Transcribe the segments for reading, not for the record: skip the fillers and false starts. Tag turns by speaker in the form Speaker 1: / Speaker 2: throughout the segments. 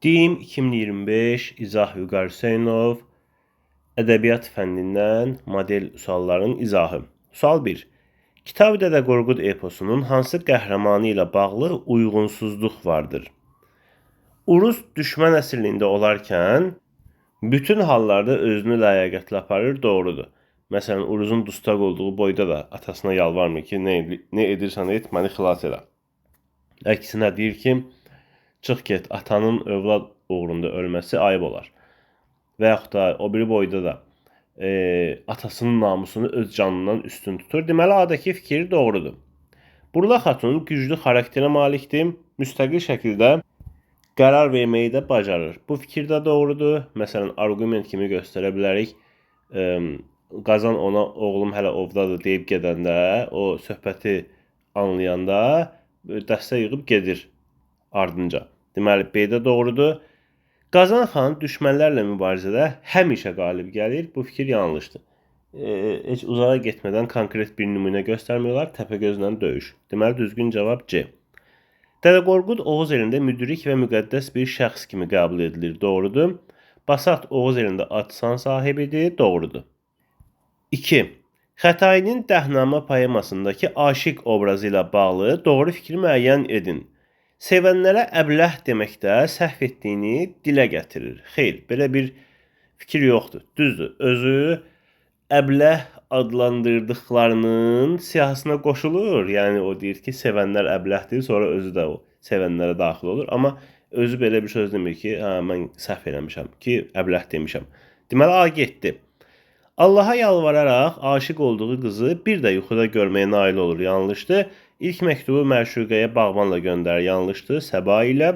Speaker 1: DİM 2025 İzah Vüqar Hüseynov Ədəbiyyat fənnindən model sualların izahı. Sual 1. Kitab Dədə Qorqud eposunun hansı qəhrəmanı ilə bağlı uyğunsuzluq vardır? Uruz düşmən əsirliyində olarkən bütün hallarda özünü ləyaqətlə aparır, doğrudur. Məsələn, Uruzun dustaq olduğu boyda da atasına yalvarmır ki, nə edirsən et, məni xilas elə. Əksinə deyir ki, çıx get, atanın övlad uğrunda ölməsi ayıb olar. Və yaxud da o biri boyda da atasının namusunu öz canından üstün tutur. Deməli, adakı fikir doğrudur. Burla Xatun güclü xarakterə malikdir, müstəqil şəkildə qərar verməyi də bacarır. Bu fikir də doğrudur. Məsələn, arqument kimi göstərə bilərik. Qazan ona oğlum hələ ovdadır deyib gedəndə, o söhbəti anlayanda dəstə yığıb gedir ardınca. Deməli, B də doğrudur. Qazan xan düşmənlərlə mübarizədə həmişə qalib gəlir. Bu fikir yanlışdır. Heç uzağa getmədən konkret bir nümunə göstərmiyorlar. Təpəgözlə döyüş. Deməli, düzgün cavab C. Dədə Qorqud Oğuz elində müdrik və müqəddəs bir şəxs kimi qəbul edilir. Doğrudur. Basat Oğuz elində ad-san sahibidir. Doğrudur. 2. Xətainin Dəhnamə poemasındakı aşiq obrazı ilə bağlı doğru fikri müəyyən edin. Sevənlərə əbləh deməkdə səhv etdiyini dilə gətirir. Xeyr, belə bir fikir yoxdur. Düzdür, özü əbləh adlandırdıqlarının siyahısına qoşulur. Yəni, o deyir ki, sevənlər əbləhdir, sonra özü də o sevənlərə daxil olur. Amma özü belə bir söz demir ki, mən səhv eləmişəm ki, əbləh demişəm. Deməli, A getdi. Allaha yalvararaq aşiq olduğu qızı bir də yuxuda görməyə nail olur. Yanlışdır. İlk məktubu Məşuqəyə Bağbanla göndərir. Yanlışdır. Səba ilə.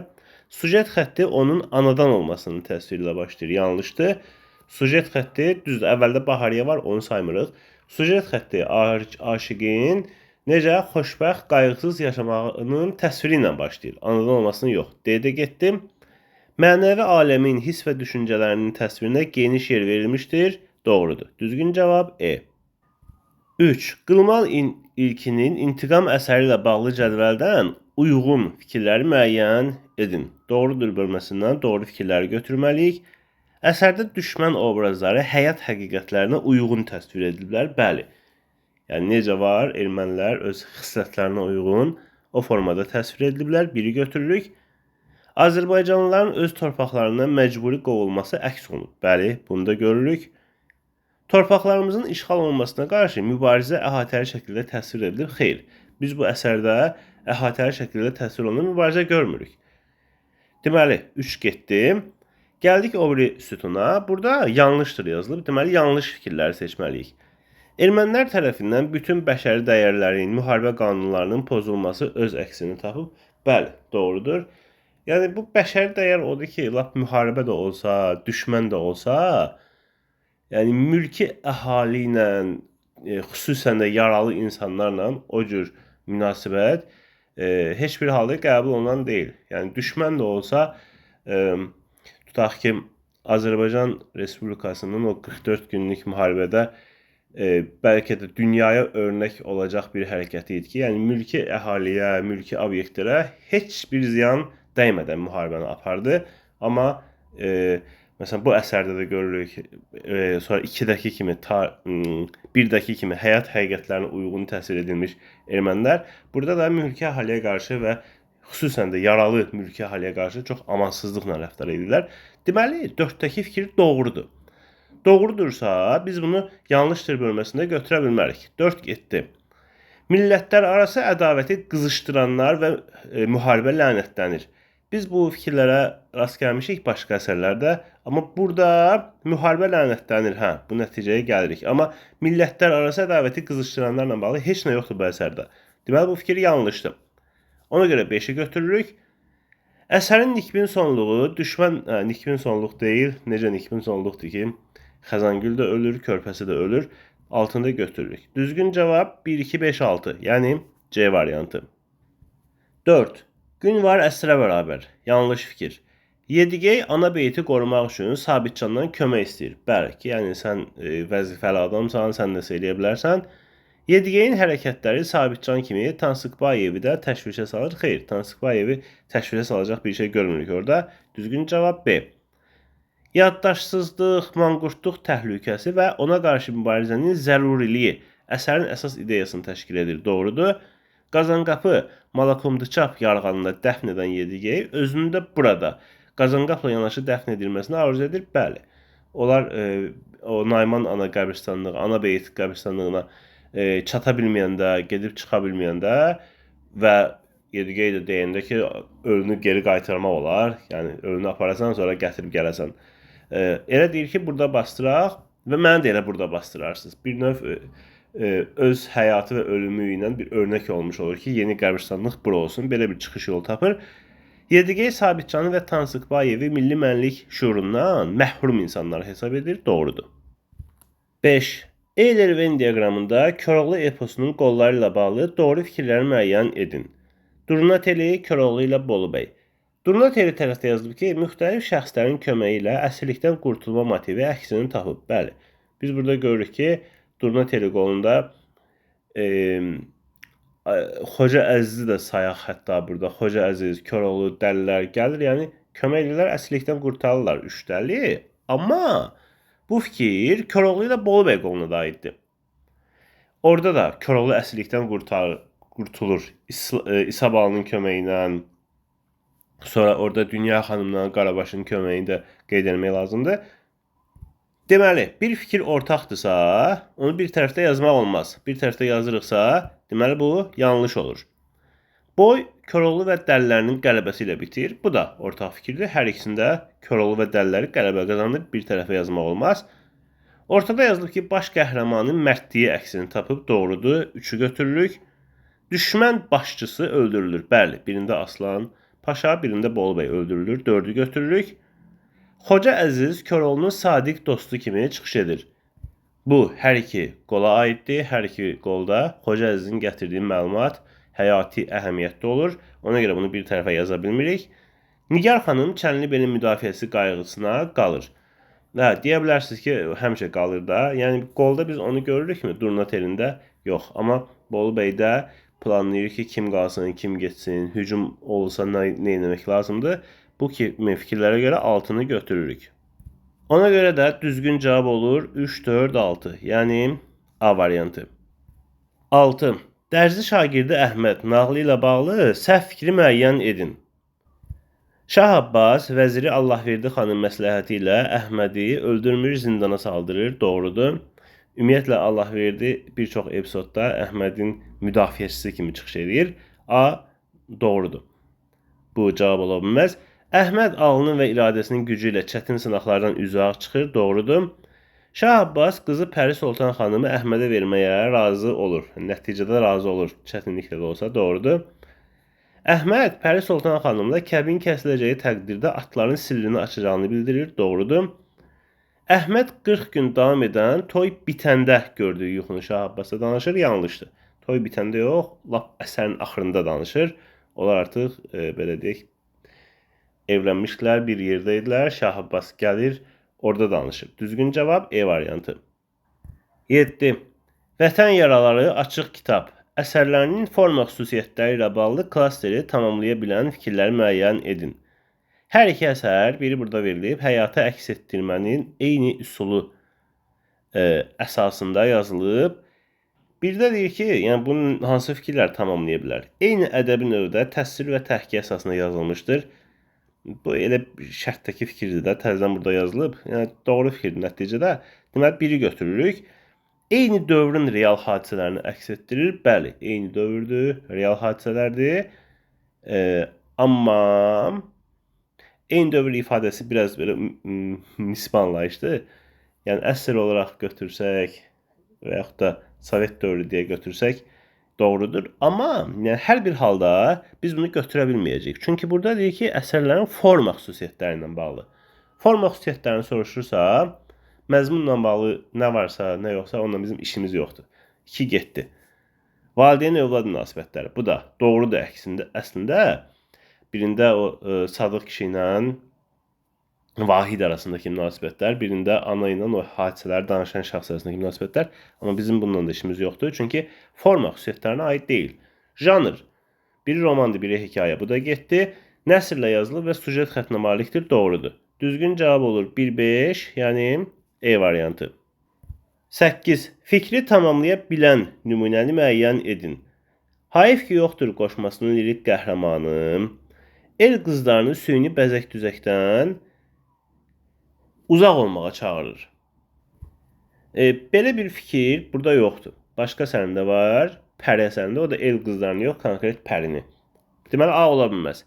Speaker 1: Sujet xətti onun anadan olmasının təsviri ilə başlayır. Yanlışdır. Sujet xətti, düzdür, əvvəldə Bahariyə var, onu saymırıq. Sujet xətti aşiqin necə xoşbəxt, qayğısız yaşamağının təsviri ilə başlayır. Anadan olmasını yox. D-də getdim. Mənəvi aləmin hiss və düşüncələrinin təsvirinə geniş yer verilmişdir. Doğrudur. Düzgün cavab E. 3. Qılmal ilkinin intiqam əsəri ilə bağlı cədvəldən uyğun fikirləri müəyyən edin. Doğrudur bölməsindən doğru fikirləri götürməliyik. Əsərdə düşmən obrazları həyat həqiqətlərinə uyğun təsvir ediliblər. Bəli. Yəni, necə var? Ermənilər öz xislətlərinə uyğun o formada təsvir ediliblər. Biri götürürük. Azərbaycanlıların öz torpaqlarından məcburi qovulması əks olunub. Bəli, bunu da görürük. Torpaqlarımızın işğal olunmasına qarşı mübarizə əhatəli şəkildə təsvir edilir. Xeyr, biz bu əsərdə əhatəli şəkildə təsvir olunan mübarizə görmürük. Deməli, 3 getdi. Gəldik o biri sütuna. Burada yanlışdır yazılıb. Deməli, yanlış fikirləri seçməliyik. Ermənilər tərəfindən bütün bəşəri dəyərlərin, müharibə qanunlarının pozulması öz əksini tapıb. Bəli, doğrudur. Yəni, bu bəşəri dəyər odur ki, lap müharibə də olsa, düşmən də olsa, yəni mülki əhali ilə, xüsusən də yaralı insanlarla o cür münasibət heç bir halda qəbul olunan deyil. Yəni düşmən də olsa, tutaq ki, Azərbaycan Respublikasının o 44 günlük müharibədə bəlkə də dünyaya örnək olacaq bir hərəkəti idi ki, yəni mülki əhaliyə, mülki obyektlərə heç bir ziyan dəymədən müharibəni apardı. Amma məsələn, bu əsərdə də görürük, sonra 2-dəki kimi, 1-dəki kimi həyat həqiqətlərinə uyğun təsvir edilmiş ermənilər burada da mülki əhaliyə qarşı və xüsusən də yaralı mülki əhaliyə qarşı çox amansızlıqla rəftar edirlər. Deməli, 4-dəki fikir doğrudur. Doğrudursa, biz bunu yanlışdır bölməsində götürə bilmərik. 4 getdi. Millətlər arası ədavəti qızışdıranlar və müharibə lənətlənir. Biz bu fikirlərə rast gəlmişik başqa əsərlərdə, amma burada müharibə lənətlənir, bu nəticəyə gəlirik. Amma millətlər arası ədavəti qızışdıranlarla bağlı heç nə yoxdur bu əsərdə. Deməli, bu fikir yanlışdır. Ona görə 5-i götürürük. Əsərin nikbin sonluğu, nikbin sonluq deyil, necə nikbin sonluqdur ki, Xəzangül də ölür, körpəsi də ölür, altında götürürük. Düzgün cavab 1, 2, 5, 6, yəni C variantı. 4. Gün var əsrə bərabər. Yanlış fikir. Yedigey ana beyti qorumaq üçün Sabitcandan kömək istəyir. Bəli ki, yəni sən vəzifəli adamsan, sən nəsə eləyə bilərsən. Yedigeyin hərəkətləri Sabitcan kimi Tansıkbayevi də təşvişə salır. Xeyr, Tansıkbayevi təşvişə salacaq bir şey görmürük orada. Düzgün cavab B. Yaddaşsızlıq, manqurtluq təhlükəsi və ona qarşı mübarizənin zəruriliyi əsərin əsas ideyasını təşkil edir. Doğrudur. Qazanqapı Malakumdıçap yarğanında dəfn edən Yedigey özünü də burada Qazanqapla yanaşı dəfn edilməsini arzu edir. Bəli. Onlar o Nayman ana qəbristanlığı, ana beyt qəbristanlığına çata bilməyəndə, gedib çıxa bilməyəndə və Yedigey də deyəndə ki, ölünü geri qaytarmaq olar. Yəni ölünü aparasan, sonra gətirib gələsən. Elə deyir ki, burada bastıraq və məni də elə burada bastırarsınız. Bir növ öz həyatı və ölümü ilə bir örnək olmuş olur ki, yeni qəbristanlıq bura olsun. Belə bir çıxış yolu tapır. Yedigey Sabitcanı və Tansıkbayevi milli mənlik şuurundan məhrum insanlar hesab edir. Doğrudur. 5. Eyler-Venn diaqramında Koroğlu eposunun qolları ilə bağlı doğru fikirləri müəyyən edin. Durnateli, Koroğlu ilə Bolubəy. Durnateli tərəfdə yazılıb ki, müxtəlif şəxslərin köməyi ilə əsirlikdən qurtulma motivi əksini tapıb. Bəli, biz burada görürük ki, Durnateli qolunda Xoca Əzizi də sayaq hətta burada. Xoca Əziz, Koroğlu, dəlilər gəlir, yəni kömək edirlər, əsirlikdən qurtarırlar 3 dəli. Amma bu fikir Koroğlu ilə Bolubəy qoluna da aiddir. Orada da Koroğlu əsirlikdən qurtulur. İsa Balının köməyi ilə, sonra orada Dünya xanımla Qarabaşın köməyini də qeyd etmək lazımdır. Deməli, bir fikir ortaqdırsa, onu bir tərəfdə yazmaq olmaz. Bir tərəfdə yazırıqsa, deməli bu yanlış olur. Boy Koroğlu və dəlilərinin qələbəsi ilə bitir. Bu da ortaq fikirdir. Hər ikisində Koroğlu və dəliləri qələbə qazanır. Bir tərəfə yazmaq olmaz. Ortada yazılıb ki, baş qəhrəmanın mərdliyi əksini tapıb. Doğrudur. 3'ü götürürük. Düşmən başçısı öldürülür. Bəli, birində Aslan Paşa, birində Bolubəy öldürülür. 4'ü götürürük. Xoca Əziz Koroğlunun sadiq dostu kimi çıxış edir. Bu hər iki qola aiddir. Hər iki qolda Xoca Əzizin gətirdiyi məlumat həyati əhəmiyyətli olur. Ona görə bunu bir tərəfə yaza bilmirik. Nigar xanım Çənlibelin müdafiəsi qayğısına qalır. Və deyə bilərsiniz ki, həmişə qalır da. Yəni qolda biz onu görürükmü? Durnatelində yox. Amma Bolubəydə planlayır ki, kim qalsın, kim getsin, hücum olursa nə etmək lazımdır. Bu kimi fikirlərə görə 6'nı götürürük. Ona görə də düzgün cavab olur 3, 4, 6. Yəni A variantı. 6. Dərzi şagirdi Əhməd nağlı ilə bağlı səhv fikri müəyyən edin. Şah Abbas vəziri Allahverdi xanın məsləhəti ilə Əhmədi öldürmür, zindana saldırır. Doğrudur. Ümumiyyətlə Allahverdi bir çox epizodda Əhmədin müdafiəçisi kimi çıxış edir. A doğrudur. Bu cavab ola bilməz. Əhməd ağlının və iradəsinin gücü ilə çətin sınaqlardan üzaq çıxır. Doğrudur. Şah Abbas qızı Pəri Sultan xanımı Əhmədə verməyə razı olur. Nəticədə razı olur. Çətinliklə də olsa doğrudur. Əhməd Pəri Sultan xanımla kəbin kəsiləcəyi təqdirdə atların sirrini açacağını bildirir. Doğrudur. Əhməd 40 gün davam edən toy bitəndə gördüyü yuxunu Şah Abbas'a danışır. Yanlışdır. Toy bitəndə yox, lap əsərin axırında danışır. Onlar artıq belə deyək, evlənmişdilər, bir yerdə idilər. Şah Abbas gəlir, orada danışır. Düzgün cavab E variantı. 7. Vətən yaraları açıq kitab. Əsərlərinin forma xüsusiyyətləri ilə bağlı klasteri tamamlaya bilən fikirləri müəyyən edin. Hər iki əsər, biri burada verilib, həyata əks etdirmənin eyni üsulu əsasında yazılıb. Bir də deyir ki, yəni bunun hansı fikirlər tamamlaya bilər? Eyni ədəbi növdə təsvir və təhqiq əsasında yazılmışdır. Bu elə şərtdəki fikirdir də, təzədən burada yazılıb. Yəni doğru fikirdir nəticədə. Deməli, biri götürürük. Eyni dövrün real hadisələrini əks etdirir. Bəli, eyni dövrdür, real hadisələrdir. Amma eyni dövr ifadəsi biraz belə nisbi anlayışdır. Yəni əsr olaraq götürsək və yaxud da Sovet dövrü deyə götürsək doğrudur. Amma yəni hər bir halda biz bunu götürə bilməyəcəyik. Çünki burada deyir ki, əsərlərin forma xüsusiyyətləri ilə bağlı. Forma xüsusiyyətlərini soruşursa, məzmunla bağlı nə varsa, nə yoxsa onunla bizim işimiz yoxdur. 2 getdi. Valideyn-övlad münasibətləri. Bu da doğrudur əslində. Birində o Sadıq kişi ilə Vahid arasındakı münasibətlər, birində ana ilə o hadisələri danışan şəxs arasındakı münasibətlər. Amma bizim bununla da işimiz yoxdur. Çünki forma xüsusiyyətlərinə aid deyil. Janr. Biri romandır, biri hekayə. Bu da getdi. Nəsrlə yazılıb və sujet xəttinə malikdir. Doğrudur. Düzgün cavab olur 1-5, yəni E variantı. 8. Fikri tamamlaya bilən nümunəni müəyyən edin. Hayf ki yoxdur qoşmasının lirik qəhrəmanı. El qızlarını süni bəzək-düzəkdən uzaq olmağa çağırır. Belə bir fikir burada yoxdur. Başqa əsərində var. Pəri əsərində, o da el qızlarını yox, konkret pərini. Deməli, A ola bilməz.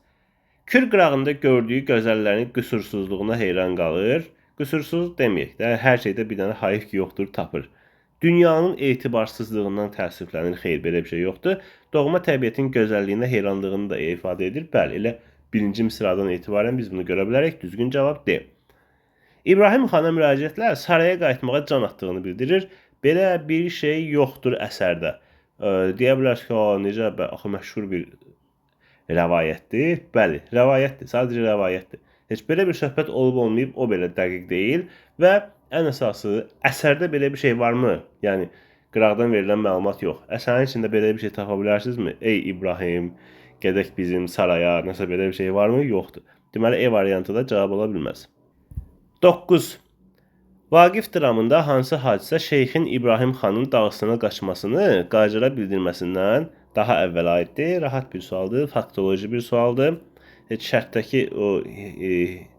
Speaker 1: Kür qırağında gördüyü gözəllərin qüsursuzluğuna heyran qalır. Qüsursuz deməyək də, hər şeydə bir dənə hayf ki yoxdur tapır. Dünyanın etibarsızlığından təəssüflənir. Xeyr, belə bir şey yoxdur. Doğma təbiətin gözəlliyinə heyranlığını da ifadə edir. Bəli, elə birinci misradan etibarən biz bunu görə bilərik. Düzgün cavab D. İbrahim xana müraciətlə saraya qayıtmağa can atdığını bildirir. Belə bir şey yoxdur əsərdə. Deyə bilərsiniz ki, necə axı məşhur bir rəvayətdir. Bəli, rəvayətdir. Sadəcə rəvayətdir. Heç belə bir söhbət olub-olmayıb, o belə dəqiq deyil və ən əsası əsərdə belə bir şey varmı? Yəni qıraqdan verilən məlumat yox. Əsərin içində belə bir şey tapa bilərsinizmi? Ey İbrahim, gedək bizim saraya, nəsə belə bir şey varmı? Yoxdur. Deməli, E variantı da cavab ola bilməz. 9. Vaqif dramında hansı hadisə şeyxin İbrahim xanın Dağıstana qaçmasını Qacara bildirməsindən daha əvvəl aiddir? Rahat bir sualdır, faktoloji bir sualdır. Şərtdəki o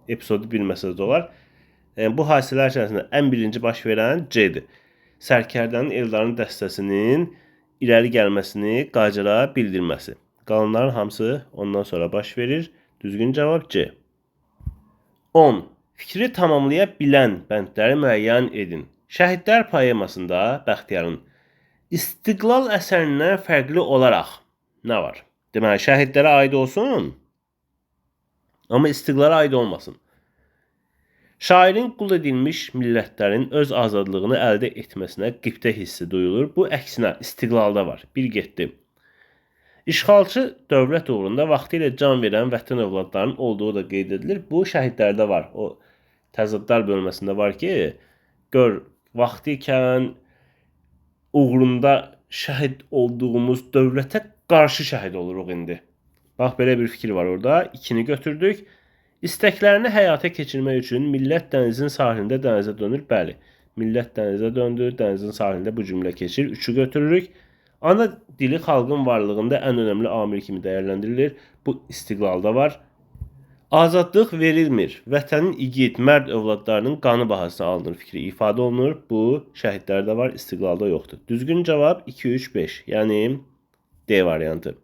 Speaker 1: epizodu bilməsəz də olar. Bu hadisələr içərisində ən birinci baş verən C-dir. Sərkərdənin Eldarın dəstəsinin irəli gəlməsini Qacara bildirməsi. Qalanların hamısı ondan sonra baş verir. Düzgün cavab C. 10. Fikri tamamlaya bilən bəndləri müəyyən edin. Şəhidlər poemasında Bəxtiyarın İstiqlal əsərindən fərqli olaraq nə var? Deməli, şəhidlərə aid olsun, amma istiqlala aid olmasın. Şairin qul edilmiş millətlərin öz azadlığını əldə etməsinə qibtə hissi duyulur. Bu əksinə istiqlalda var. Bir getdi. İşğalçı dövlət uğrunda vaxtilə can verən vətən övladlarının olduğu da qeyd edilir. Bu şəhidlərdə var. O təzadlar bölməsində var ki, gör vaxtı ikən uğrunda şəhid olduğumuz dövlətə qarşı şəhid oluruq indi. Bax, belə bir fikir var orada. 2-ni götürdük. İstəklərini həyata keçirmək üçün millət dənizin sahilində dənizə dönür. Bəli, millət dənizə döndü, dənizin sahilində bu cümlə keçir. 3-ü götürürük. Ana dili xalqın varlığında ən önəmli amil kimi dəyərləndirilir. Bu istiqlalda var. Azadlıq verilmir. Vətənin igid, mərd övladlarının qanı bahasına alınır fikri ifadə olunur. Bu şəhidlərdə var, istiqlalda yoxdur. Düzgün cavab 2, 3, 5. Yəni D variantı.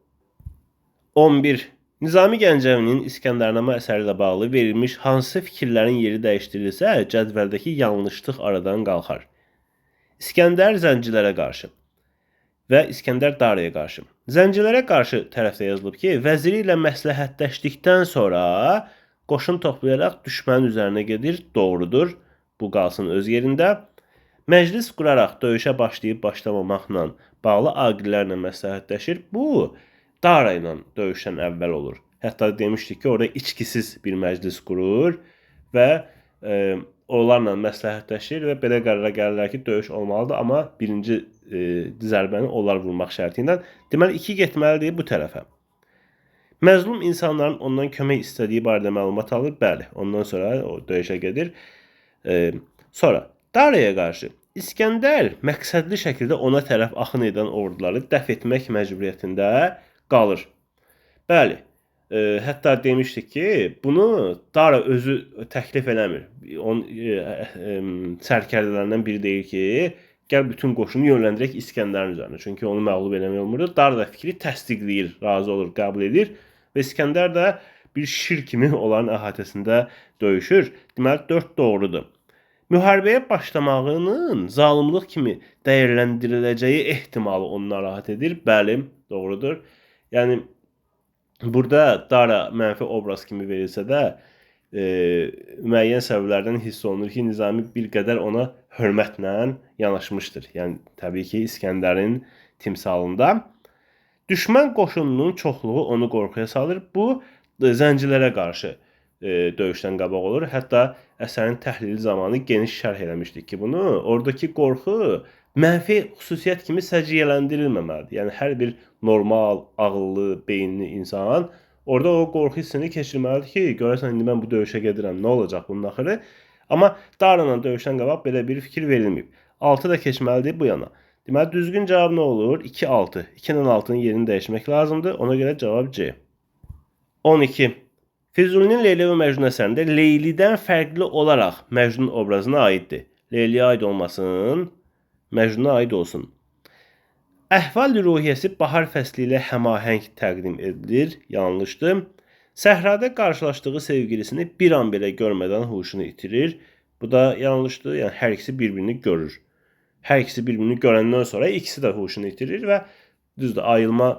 Speaker 1: 11. Nizami Gəncəvinin İskəndərnamə əsəri ilə bağlı verilmiş hansı fikirlərin yeri dəyişdirilsə, cədvəldəki yanlışlıq aradan qalxar. İskəndər zəncilərə qarşı və İskəndər Daraya qarşı. Zəncilərə qarşı tərəfdə yazılıb ki, vəziri ilə məsləhətləşdikdən sonra qoşun toplayaraq düşmənin üzərinə gedir. Doğrudur. Bu qalsın öz yerində. Məclis quraraq döyüşə başlayıb başlamamaqla bağlı aqillərlə məsləhətləşir. Bu Dara ilə döyüşdən əvvəl olur. Hətta demişdik ki, orada içkisiz bir məclis qurur və onlarla məsləhətləşir və belə qərara gəlirlər ki, döyüş olmalıdır, amma birinci zərbəni onlar vurmaq şərti ilə. Deməli, 2 getməlidir bu tərəfə. Məzlum insanların ondan kömək istədiyi barədə məlumat alır. Bəli, ondan sonra o döyüşə gedir. Sonra Daraya qarşı İskəndər məqsədli şəkildə ona tərəf axın edən orduları dəf etmək məcburiyyətində qalır. Bəli, hətta demişdik ki, bunu Dara özü təklif eləmir. Sərkərdələrindən biri deyir ki, gəl bütün qoşunu yönləndirək İskəndərin üzərinə. Çünki onu məğlub eləmək olmurdu. Dara da fikri təsdiqləyir, razı olur, qəbul edir. Və İskəndər də bir şir kimi onların əhatəsində döyüşür. Deməli, 4 doğrudur. Müharibəyə başlamağının zalımlıq kimi dəyərləndiriləcəyi ehtimalı onu narahat edir. Bəli, doğrudur. Yəni, burada Dara mənfi obraz kimi verilsə də, müəyyən səbəblərdən hiss olunur ki, Nizami bir qədər ona hörmətlə yanaşmışdır. Yəni, təbii ki, İskəndərin timsalında. Düşmən qoşununun çoxluğu onu qorxuya salır. Bu, zəncilərə qarşı döyüşdən qabaq olur. Hətta əsərin təhlili zamanı geniş şərh eləmişdik ki, bunu oradakı qorxu mənfi xüsusiyyət kimi səciyyələndirilməməlidir. Yəni hər bir normal, ağıllı, beyinli insan orada o qorxu hissini keçirməlidir ki, görəsən indi mən bu döyüşə gedirəm, nə olacaq bunun axırı? Amma Daranla döyüşdən qabaq belə bir fikir verilməyib. 6 da keçməlidir bu yana. Deməli düzgün cavab nə olur? 2 6. 2 ilə 6-nın yerini dəyişmək lazımdır. Ona görə cavab C. 12. Füzulinin Leyli və Məcnun əsərində Leylidən fərqli olaraq Məcnun obrazına aiddir. Leyliyə aid olmasın, Məcnuna aid olsun. Əhval-ruhiyyəsi bahar fəsli ilə həmahəng təqdim edilir. Yanlışdır. Səhrada qarşılaşdığı sevgilisini bir an belə görmədən huşunu itirir. Bu da yanlışdır. Yəni hər ikisi bir-birini görür. Hər ikisi bir-birini görəndən sonra ikisi də huşunu itirir və düzdür, ayılma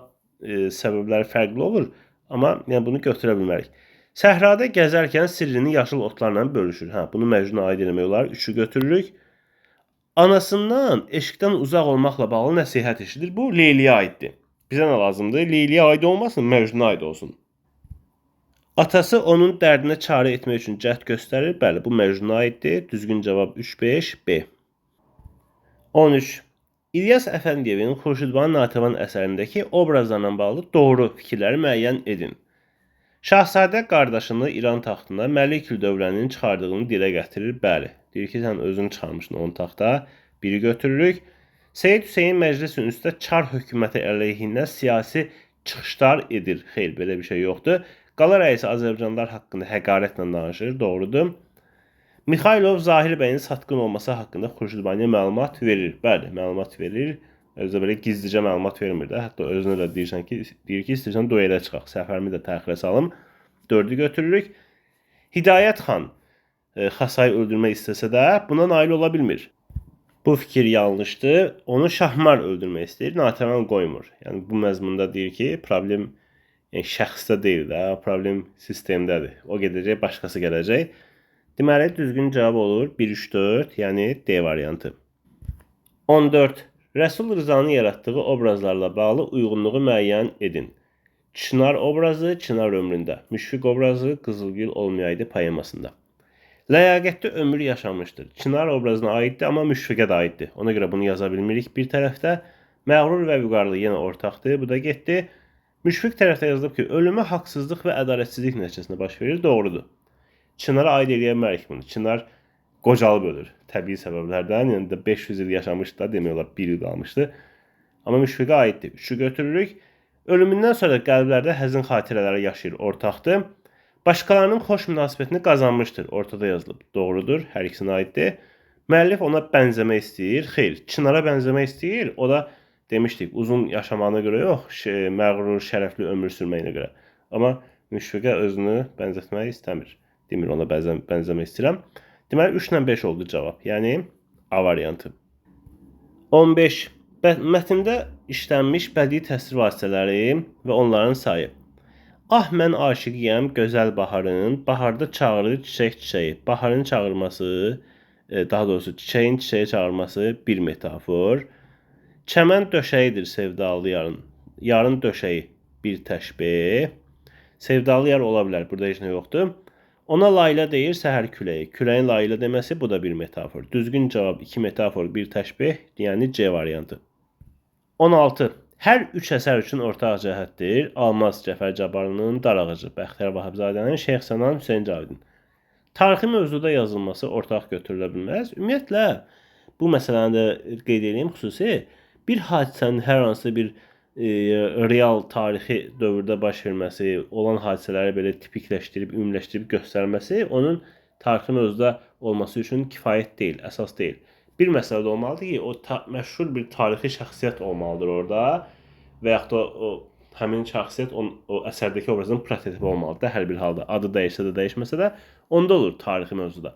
Speaker 1: səbəbləri fərqli olur. Amma yəni bunu götürə bilmərik. Səhrada gəzərkən sirrini yaşıl otlarla bölüşür. Bunu Məcnuna aid eləmək olar. 3-ü götürürük. Anasından eşqdən uzaq olmaqla bağlı nəsihət eşidir. Bu Leyliyə aiddir. Bizə nə lazımdır? Leyliyə aid olmasın, Məcnuna aid olsun. Atası onun dərdinə çarə etmək üçün cəhd göstərir. Bəli, bu Məcnuna aiddir. Düzgün cavab 3-5 B. 13. İlyas Əfəndiyevin Xurşudbanu Natəvan əsərindəki obrazlarla bağlı doğru fikirləri müəyyən edin. Şahzadə qardaşını İran taxtına Məlikül Dövlənin çıxardığını dilə gətirir. Bəli, deyir ki, sən özünü çıxarmışsın onun taxta. Biri götürürük. Seyyid Hüseyin məclisin üstə Çar hökuməti əleyhindən siyasi çıxışlar edir. Xeyr, belə bir şey yoxdur. Qala rəisi Azərbaycanlılar haqqında həqarətlə danışır. Doğrudur. Mixailov Zahir bəyin satqın olması haqqında Xurşudbaniyə məlumat verir. Bəli, məlumat verir. Özü də belə gizlicə məlumat vermir də. Hətta özünə də deyir ki, istəyirsən duelə çıxaq. Səfərimi də təxirə salım. 4-ü götürürük. Hidayət xan Xasayı öldürmək istəsə də buna nail ola bilmir. Bu fikir yanlışdır. Onu Şahmar öldürmək istəyir. Natəvan qoymur. Yəni bu məzmunda deyir ki, problem şəxsdə deyil də, problem sistemdədir. O gedəcək, başqası gələcək. Deməli, düzgün cavab olur 1-3-4, yəni D variantı. 14. Rəsul Rızanın yaratdığı obrazlarla bağlı uyğunluğu müəyyən edin. Çınar obrazı Çınar ömründə, Müşfiq obrazı Qızılgül olmayaydı poemasında. Ləyaqətli ömür yaşamışdır. Çınar obrazına aiddir, amma Müşfiqə də aiddir. Ona görə bunu yaza bilmirik bir tərəfdə. Məğrur və vüqarlı yenə ortaqdır, bu da getdi. Müşfiq tərəfdə yazılıb ki, ölümü haqsızlıq və ədalətsizlik nəticəsində baş verir, doğrudur. Çınara aid eləyəmərik bunu. Çınar qocalıb ölür təbii səbəblərdən. Yəni də 500 il yaşamışdı da, demək olar 1 il qalmışdı. Amma Müşfiqə aiddir. 3-ü götürürük. Ölümündən sonra qəlblərdə həzin xatirələri yaşayır, ortaqdır. Başqalarının xoş münasibətini qazanmışdır, ortada yazılıb. Doğrudur, hər ikisinə aiddir. Müəllif ona bənzəmək istəyir. Xeyr, Çınara bənzəmək istəyir. O da demişdik, uzun yaşamağına görə yox, məğrur, şərəfli ömür sürməyinə görə. Amma Müşfiqə özünü bənzətmək istəmir. Demir, ona bənzəmək istəyirəm. Deməli, 3 ilə 5 oldu cavab. Yəni, A variantı. 15. Mətndə işlənmiş bədii təsvir vasitələri və onların sayı. Ah, mən aşiqiyəm gözəl baharın, baharda çağırır çiçək-çiçəyi. Baharın çağırması, daha doğrusu çiçəyin çiçəyə çağırması bir metafor. Çəmən döşəyidir sevdalı yarın. Yarın döşəyi bir təşbih. Sevdalı yar ola bilər, burada heç nə yoxdur. Ona layla deyir səhər küləyi. Küləyin layla deməsi bu da bir metafor. Düzgün cavab 2 metafor, bir təşbih, yəni C variantı. 16. Hər 3 əsər üçün ortaq cəhətdir. Almaz Cəfər Cabbarlının Darağacı, Bəxtiyar Vahabzadənin, Şeyx Sənan Hüseyn Cavidin. Tarixi mövzuda yazılması ortaq götürülə bilməz. Ümumiyyətlə, bu məsələni də qeyd edeyim xüsusi. Bir hadisənin hər hansı bir real tarixi dövrdə baş verməsi, olan hadisələri belə tipikləşdirib, ümumiləşdirib göstərməsi onun tarixi mövzuda olması üçün kifayət deyil, əsas deyil. Bir məsələ də olmalıdır ki, o məşhur bir tarixi şəxsiyyət olmalıdır orada və yaxud da o həmin şəxsiyyət o əsərdəki obrazın prototipi olmalıdır hər bir halda. Adı dəyişsə də, dəyişməsə də onda olur tarixi mövzuda.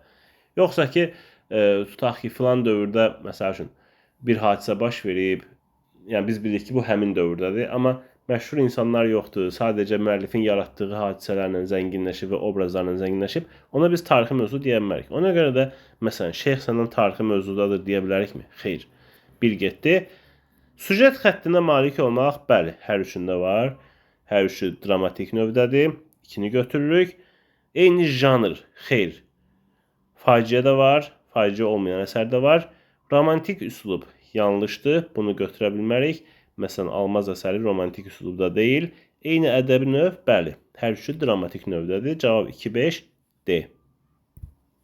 Speaker 1: Yoxsa ki, tutaq ki, filan dövrdə məsəl üçün bir hadisə baş verib, yəni biz bilirik ki, bu həmin dövrdədir, amma məşhur insanlar yoxdur. Sadəcə müəllifin yaratdığı hadisələrlə zənginləşib və obrazlarla zənginləşib. Ona biz tarixi mövzu deyə bilmərik. Ona görə də məsələn Şeyx Sənan tarixi mövzudadır deyə bilərikmi? Xeyr. Bir getdi. Süjet xəttinə malik olmaq, bəli, hər üçündə var. Hər üçü dramatik növdədir. 2-ni götürürük. Eyni janr, xeyr. Faciə də var, faciə olmayan əsər də var. Romantik üslub yanlışdır, bunu götürə bilmərik. Məsələn, Almaz əsəri romantik üslubda deyil. Eyni ədəbi növ, bəli, hər üçü dramatik növdədir. Cavab 2-5 D.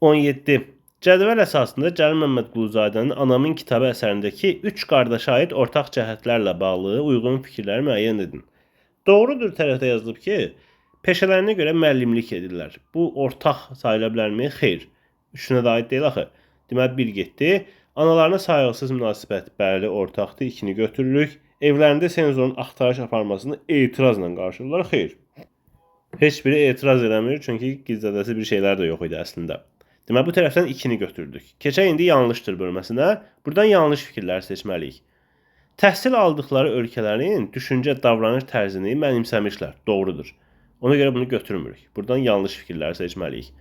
Speaker 1: 17. Cədvəl əsasında Cəlil Məmmədquluzadənin Anamın kitabı əsərindəki 3 qardaşa aid ortaq cəhətlərlə bağlı uyğun fikirləri müəyyən edin. Doğrudur tərəfdə yazılıb ki, peşələrinə görə müəllimlik edirlər. Bu ortaq sayıla bilərmi? Xeyr. Üçünə də aid deyil axı. Deməli, bir getdi. Analarına sayğısız münasibət, bəli, ortaqdır. 2-ni götürürük. Evlərində senzorun axtarış aparmasını etirazla qarşılayırlar. Xeyr. Heç biri etiraz eləmir, çünki gizlədəsi bir şeylər də yox idi əslində. Deməli, bu tərəfdən 2-ni götürdük. Keçək indi yanlışdır bölməsinə. Buradan yanlış fikirlər seçməliyik. Təhsil aldıqları ölkələrin düşüncə, davranış tərzini mənimsəmişlər. Doğrudur. Ona görə bunu götürmürük. Buradan yanlış fikirlər seçməliyik.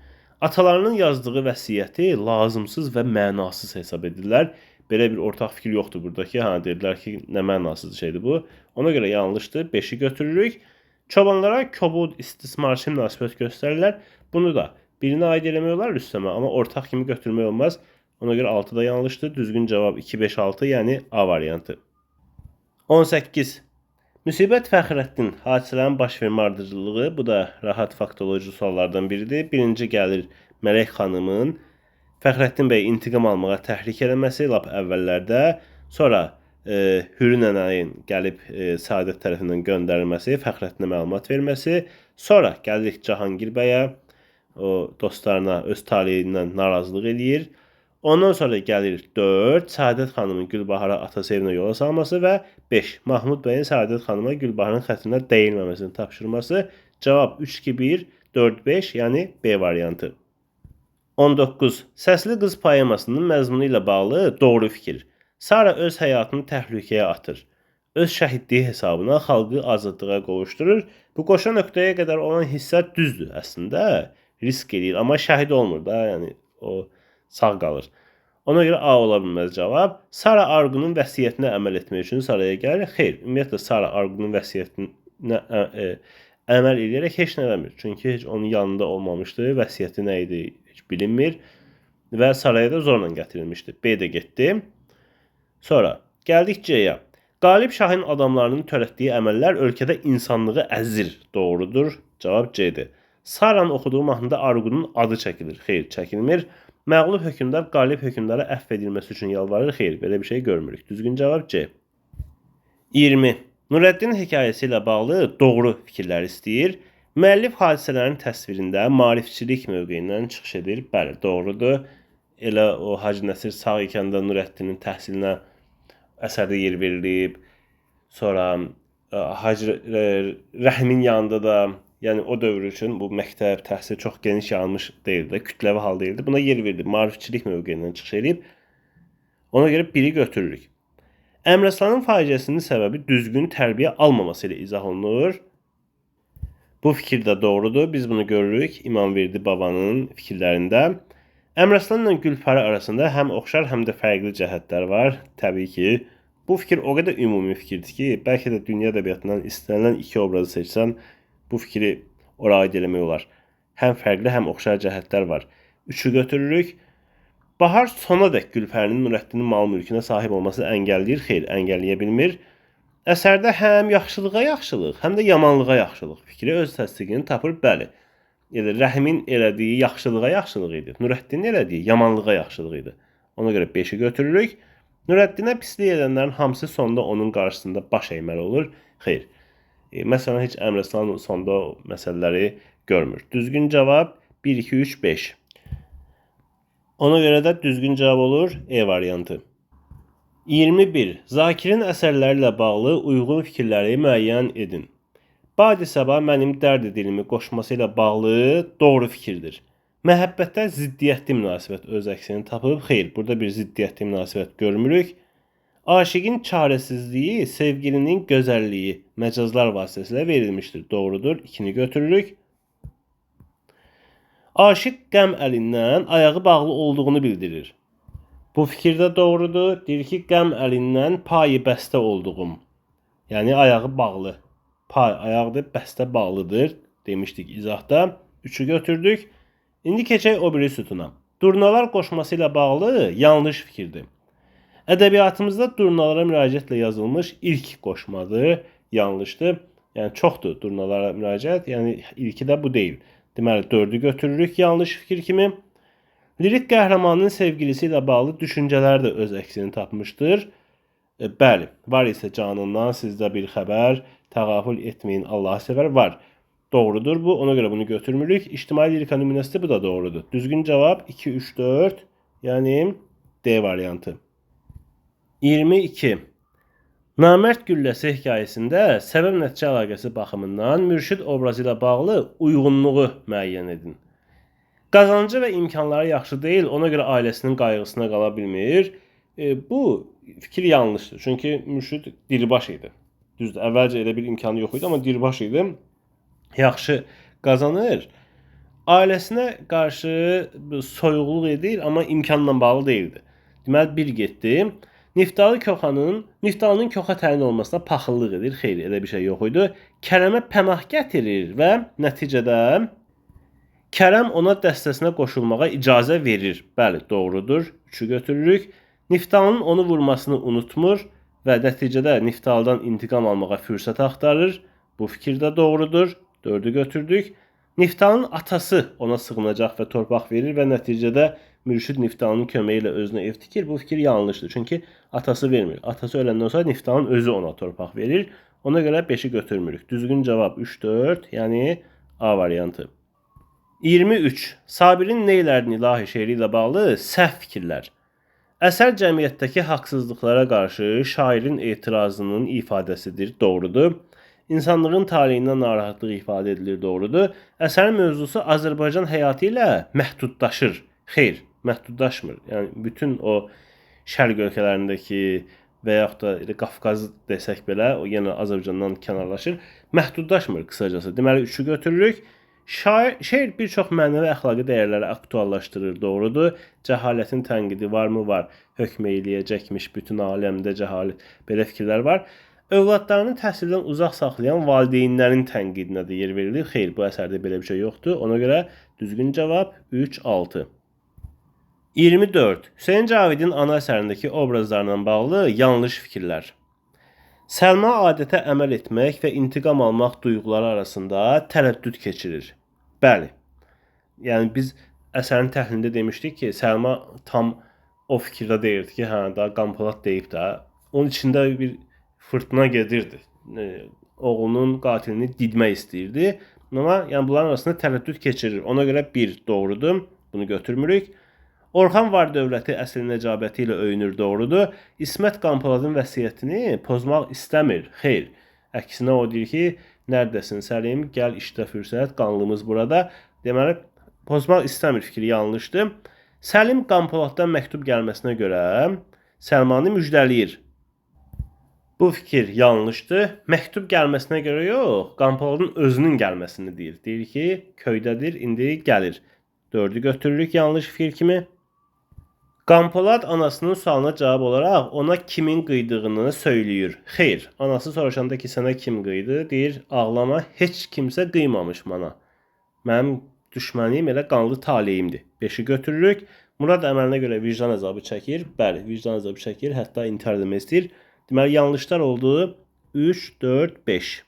Speaker 1: Atalarının yazdığı vəsiyyəti lazımsız və mənasız hesab edirlər. Belə bir ortaq fikir yoxdur buradakı. Dedilər ki, nə mənasız şeydir bu. Ona görə yanlışdır. 5-i götürürük. Çobanlara kobud, istismarçı münasibət göstərirlər. Bunu da birini aid eləmək olar üstəmə, amma ortaq kimi götürmək olmaz. Ona görə 6 da yanlışdır. Düzgün cavab 2-5-6, yəni A variantı. 18. Müsibət Fəxrəddin hadisələrin baş vermə ardıcılığı, bu da rahat faktoloji suallardan biridir. Birinci gəlir Mələk xanımın Fəxrəddin bəy intiqam almağa təhrik eləməsi lap əvvəllərdə, sonra Hürü nənəyin gəlib Səadət tərəfindən göndərilməsi, Fəxrəddinə məlumat verməsi, sonra gəlirik Cahangir bəyə, o dostlarına öz taleyindən narazılıq eləyir. Ondan sonra gəlir 4. Səadət xanımın Gülbahara atası evinə yola salması və 5. Mahmud bəyin Səadət xanıma Gülbaharın xətrinə dəyilməməsini tapşırması. Cavab 3-2-1, 4-5, yəni B variantı. 19. Səsli qız poemasının məzmunu ilə bağlı doğru fikir. Sara öz həyatını təhlükəyə atır. Öz şəhidliyi hesabına xalqı azadlığa qovuşdurur. Bu qoşa nöqtəyə qədər olan hissə düzdür əslində. Risk edir, amma şəhid olmur da, yəni o sağ qalır. Ona görə A ola bilməz cavab. Sara Arqunun vəsiyyətinə əməl etmək üçün saraya gəlir. Xeyr, ümumiyyətlə Sara Arqunun vəsiyyətinə əməl edərək heç nə eləmir. Çünki heç onun yanında olmamışdı. Vəsiyyəti nə idi heç bilinmir və saraya da zorla gətirilmişdi. B də getdi. Sonra gəldik C-yə. Qalib Şahın adamlarının törətdiyi əməllər ölkədə insanlığı əzir. Doğrudur. Cavab C-dir. Saranın oxuduğu mahnıda Arqunun adı çəkilir. Xeyr, çəkilmir. Məğlub hökmdar qalib hökmdara əfv edilməsi üçün yalvarır. Xeyr, belə bir şey görmürük. Düzgün cavab C. 20. Nurəddin hekayəsi ilə bağlı doğru fikirlər istəyir. Müəllif hadisələrin təsvirində maarifçilik mövqeyindən çıxış edir. Bəli, doğrudur. Elə o Hacı Nəsir sağ ikəndə Nurəddinin təhsilinə əsərdə yer verilib. Sonra Hacı Rəhimin yanında da, yəni o dövr üçün bu məktəb təhsil çox geniş yayılmış deyildi, kütləvi hal deyildi. Buna yer verilib, maarifçilik mövqeyindən çıxış edib. Ona görə biri götürürük. Əmraslanın faciəsinin səbəbi düzgün tərbiyə almaması ilə izah olunur. Bu fikir də doğrudur. Biz bunu görürük İmamverdi babanın fikirlərində. Əmraslanla Gülpəri arasında həm oxşar, həm də fərqli cəhətlər var. Təbii ki, bu fikir o qədər ümumi fikirdir ki, bəlkə də dünya ədəbiyyatından istənilən 2 obrazı seçsən, bu fikri ora aid eləmək olar. Həm fərqli, həm oxşar cəhətlər var. 3-ü götürürük. Bahar sonadək Gülpərinin Nurəddinin mal-mülkünə sahib olmasını əngəlləyir. Xeyr, əngəlləyə bilmir. Əsərdə həm yaxşılığa yaxşılıq, həm də yamanlığa yaxşılıq fikri öz təsdiqini tapır. Bəli, Rəhimin elədiyi yaxşılığa yaxşılıq idi. Nurəddinin elədiyi yamanlığa yaxşılıq idi. Ona görə 5-i götürürük. Nurəddinə pislik edənlərin hamısı sonda onun qarşısında baş əyməli olur. Xeyr. Məsələn, heç Əmraslan sonda məsələləri görmür. Düzgün cavab 1, 2, 3, 5. Ona görə də düzgün cavab olur E variantı. 21. Zakirin əsərləri ilə bağlı uyğun fikirləri müəyyən edin. Badi Səba mənim dərd dilimi qoşması ilə bağlı doğru fikirdir. Məhəbbətdə ziddiyyətli münasibət öz əksini tapıb. Xeyr, burada bir ziddiyyətli münasibət görmürük. Aşiqin çarəsizliyi, sevgilinin gözəlliyi məcazlar vasitəsilə verilmişdir. Doğrudur. 2-ni götürürük. Aşiq qəm əlindən ayağı bağlı olduğunu bildirir. Bu fikir də doğrudur. Deyir ki, qəm əlindən payı bəstə olduğum. Yəni ayağı bağlı. Pay ayaqdır, bəstə bağlıdır demişdik izahda. 3'ü götürdük. İndi keçək o biri sütuna. Durnalar qoşması ilə bağlı yanlış fikirdir. Ədəbiyyatımızda durnalara müraciətlə yazılmış ilk qoşmadır. Yanlışdır. Yəni çoxdur durnalara müraciət. Yəni ilki də bu deyil. Deməli 4'ü götürürük yanlış fikir kimi. Lirik qəhrəmanın sevgilisi ilə bağlı düşüncələr də öz əksini tapmışdır. Bəli, var isə canından sizdə bir xəbər, təğafül etməyin, Allahı sevər var. Doğrudur bu. Ona görə bunu götürmürük. İctimai lirika nümunəsi bu da doğrudur. Düzgün cavab 2, 3, 4. Yəni D variantı. 22. Namərd gülləsi hekayəsində səbəb-nəticə əlaqəsi baxımından mürşid obrazı ilə bağlı uyğunluğu müəyyən edin. Qazancı və imkanları yaxşı deyil, ona görə ailəsinin qayğısına qala bilmir. Bu fikir yanlışdır. Çünki mürşid dirbaş idi. Düzdür, əvvəlcə elə bir imkanı yox idi, amma dirbaş idi. Yaxşı qazanır. Ailəsinə qarşı soyuqluq edir, amma imkanla bağlı deyildi. Deməli, bir getdi. Niftalının Koxa təyin olmasına paxıllıq edir. Xeyr, elə bir şey yox idi. Kərəmə pənah gətirir və nəticədə Kərəm ona dəstəsinə qoşulmağa icazə verir. Bəli, doğrudur. 3'ü götürürük. Niftalının onu vurmasını unutmur və nəticədə Niftaldan intiqam almağa fürsət axtarır. Bu fikir də doğrudur. 4'ü götürdük. Niftalının atası ona sığınacaq və torpaq verir və nəticədə mürşid Niftalının köməyi ilə özünə ev tikir. Bu fikir yanlışdır. Çünki atası vermir. Atası öləndən sonra Niftalın özü ona torpaq verir. Ona görə 5'i götürmürük. Düzgün cavab 3, 4. Yəni A variantı. 23. Sabirin Neylərdin ilahi şeiri ilə bağlı səhv fikirlər. Əsər cəmiyyətdəki haqsızlıqlara qarşı şairin etirazının ifadəsidir. Doğrudur. İnsanlığın taleyindən narahatlıq ifadə edilir. Doğrudur. Əsərin mövzusu Azərbaycan həyatı ilə məhdudlaşır. Xeyr, məhdudlaşmır. Yəni bütün o şərq ölkələrindəki və yaxud da elə Qafqaz desək belə, o yenə Azərbaycandan kənarlaşır. Məhdudlaşmır qısacası. Deməli 3'ü götürürük. Şeir bir çox mənəvi əxlaqi dəyərləri aktuallaşdırır. Doğrudur. Cəhalətin tənqidi varmı? Var. Hökm eləyəcəkmiş bütün aləmdə cəhalət. Belə fikirlər var. Övladlarını təhsildən uzaq saxlayan valideynlərin tənqidinə də yer verilir. Xeyr, bu əsərdə belə bir şey yoxdur. Ona görə düzgün cavab 3, 6. 24. Hüseyn Cavidin ana əsərindəki obrazlarla bağlı yanlış fikirlər. Səlma adətə əməl etmək və intiqam almaq duyğuları arasında tərəddüd keçirir. Bəli. Yəni biz əsərin təhlilində demişdik ki, Səlma tam o fikirdə deyirdi ki, hə, da Qanpolat deyib də. Onun içində bir fırtına gedirdi. Oğlunun qatilini didmək istəyirdi. Amma yəni bunların arasında tərəddüd keçirir. Ona görə 1 doğrudur. Bunu götürmürük. Orxan var dövləti əsl nəcabəti ilə öyünür. Doğrudur. İsmət Qanpoladın vəsiyyətini pozmaq istəmir. Xeyr. Əksinə o deyir ki, nərdəsin Səlim? Gəl işdə fürsət, qanlımız burada. Deməli, pozmaq istəmir fikri yanlışdır. Səlim Qanpoladdan məktub gəlməsinə görə Səlmanı müjdələyir. Bu fikir yanlışdır. Məktub gəlməsinə görə yox, Qanpoladın özünün gəlməsini deyir. Deyir ki, köydədir, indi gəlir. 4'ü götürürük yanlış fikir kimi. Qanpolad anasının sualına cavab olaraq ona kimin qıydığını söyləyir. Xeyr, anası soruşanda ki, sənə kim qıydı? Deyir, ağlama, heç kimsə qıymamış mana. Mənim düşmənim elə qanlı taleyimdir. 5'i götürürük. Murad əməlinə görə vicdan əzabı çəkir. Bəli, vicdan əzabı çəkir, hətta intihar etmək istəyir. Deməli, yanlışlar oldu. 3, 4, 5.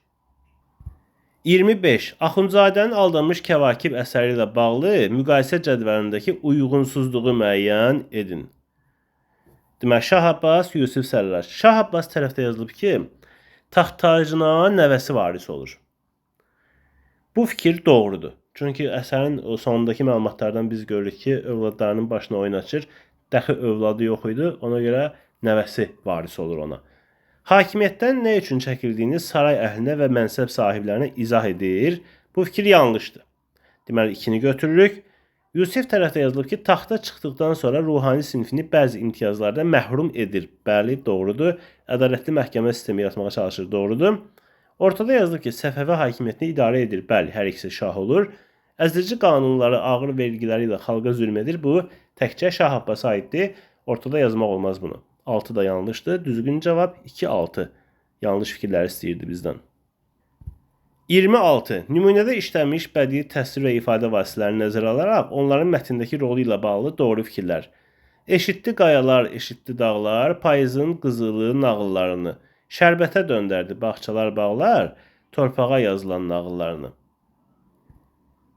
Speaker 1: 25. Axundzadənin Aldanmış Kəvakib əsəri ilə bağlı müqayisə cədvəlindəki uyğunsuzluğu müəyyən edin. Deməli, Şah Abbas, Yusif Sərrac. Şah Abbas tərəfdə yazılıb ki, taxt tacına nəvəsi varis olur. Bu fikir doğrudur. Çünki əsərin sonundakı məlumatlardan biz görürük ki, övladlarının başına oynaçır. Dəxi övladı yox idi, ona görə nəvəsi varis olur ona. Hakimiyyətdən nə üçün çəkildiyini saray əhlinə və mənsəb sahiblərinə izah edir. Bu fikir yanlışdır. Deməli, 2'ni götürürük. Yusif tərəfdə yazılıb ki, taxta çıxdıqdan sonra ruhani sinfini bəzi imtiyazlardan məhrum edir. Bəli, doğrudur. Ədalətli məhkəmə sistemi yaratmağa çalışır. Doğrudur. Ortada yazılıb ki, Səfəvi hakimiyyətini idarə edir. Bəli, hər ikisi şah olur. Əzdirici qanunları, ağır vergiləri ilə xalqa zülm edir. Bu təkcə Şah Abbasa aiddir. Ortada yazmaq olmaz bunu. 6 da yanlışdır. Düzgün cavab 2, 6. Yanlış fikirləri istəyirdi bizdən. 26. Nümunədə işlənmiş bədii təsvir və ifadə vasitələrini nəzərə alaraq onların mətndəki rolu ilə bağlı doğru fikirlər. Eşitdi qayalar, eşitdi dağlar, payızın qızılı nağıllarını. Şərbətə döndərdi bağçalar, bağlar, torpağa yazılan nağıllarını.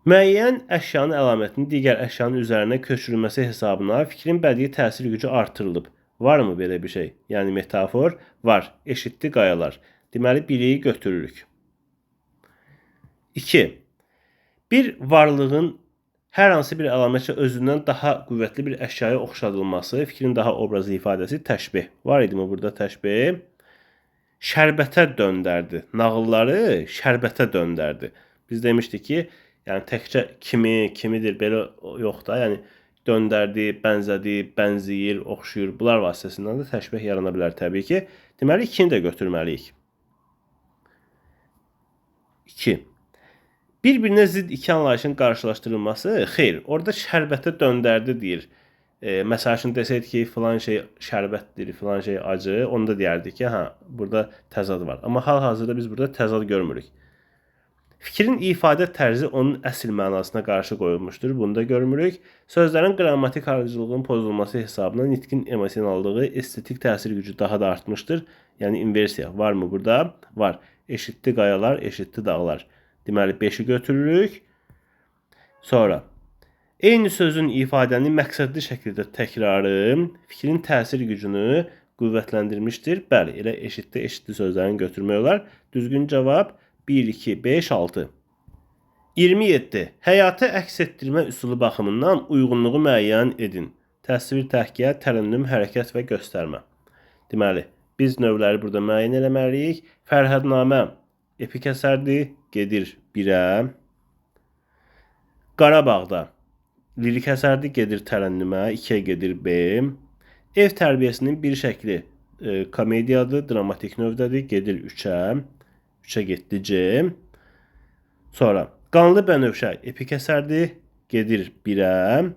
Speaker 1: Müəyyən əşyanın əlamətinin digər əşyanın üzərinə köçürülməsi hesabına fikrin bədii təsir gücü artırılıb. Varmı belə bir şey? Yəni metafor var. Eşitdi qayalar. Deməli biri götürürük. 2. Bir varlığın hər hansı bir əlamətlə özündən daha qüvvətli bir əşyaya oxşadılması, fikrin daha obrazlı ifadəsi təşbih. Var idimi burada təşbih? Şərbətə döndərdi. Nağılları şərbətə döndərdi. Biz demişdik ki, yəni təkcə kimidir belə yox da, yəni döndərdi, bənzədi, bənzəyir, oxşuyur. Bunlar vasitəsindən də təşbih yarana bilər təbii ki. Deməli 2-ni də götürməliyik. 2. Bir-birinə zidd iki anlayışın qarşılaşdırılması, xeyr, orada şərbətə döndərdi deyir. Məsəl üçün desəydik ki, filan şey şərbətdir, filan şey acı, onda deyərdik ki, burada təzad var. Amma hal-hazırda biz burada təzad görmürük. Fikrin ifadə tərzi onun əsl mənasına qarşı qoyulmuşdur. Bunu da görmürük. Sözlərin qrammatik ardıcılığının pozulması hesabına nitqin emosionallığı, estetik təsir gücü daha da artmışdır. Yəni inversiya varmı burada? Var. Eşitdi qayalar, eşitdi dağlar. Deməli 5-i götürürük. Sonra eyni sözün ifadənin məqsədli şəkildə təkrarı fikrin təsir gücünü qüvvətləndirmişdir. Bəli, elə eşitdi sözlərini götürmək olar. Düzgün cavab 1, 2, 5, 6. 27. Həyatı əks etdirmə üsulu baxımından uyğunluğu müəyyən edin. Təsvir, təhkiyə, tərənnüm, hərəkət və göstərmə. Deməli, biz növləri burada müəyyən eləməliyik. Fərhədnamə epik əsərdir, gedir 1-ə. Qarabağda lirik əsərdir, gedir tərənnümə, 2-yə gedir B. Ev tərbiyəsinin bir şəkli komediyadır, dramatik növdədir, gedir 3-ə. 3-ə getdi C. Sonra Qanlı Bənövşə epik əsərdir, gedir 1-ə.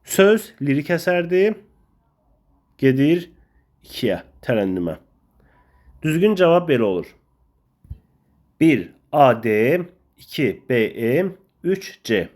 Speaker 1: Söz lirik əsərdir, gedir 2-yə, tərənnümə. Düzgün cavab belə olur. 1. AD, 2. BE, 3. C.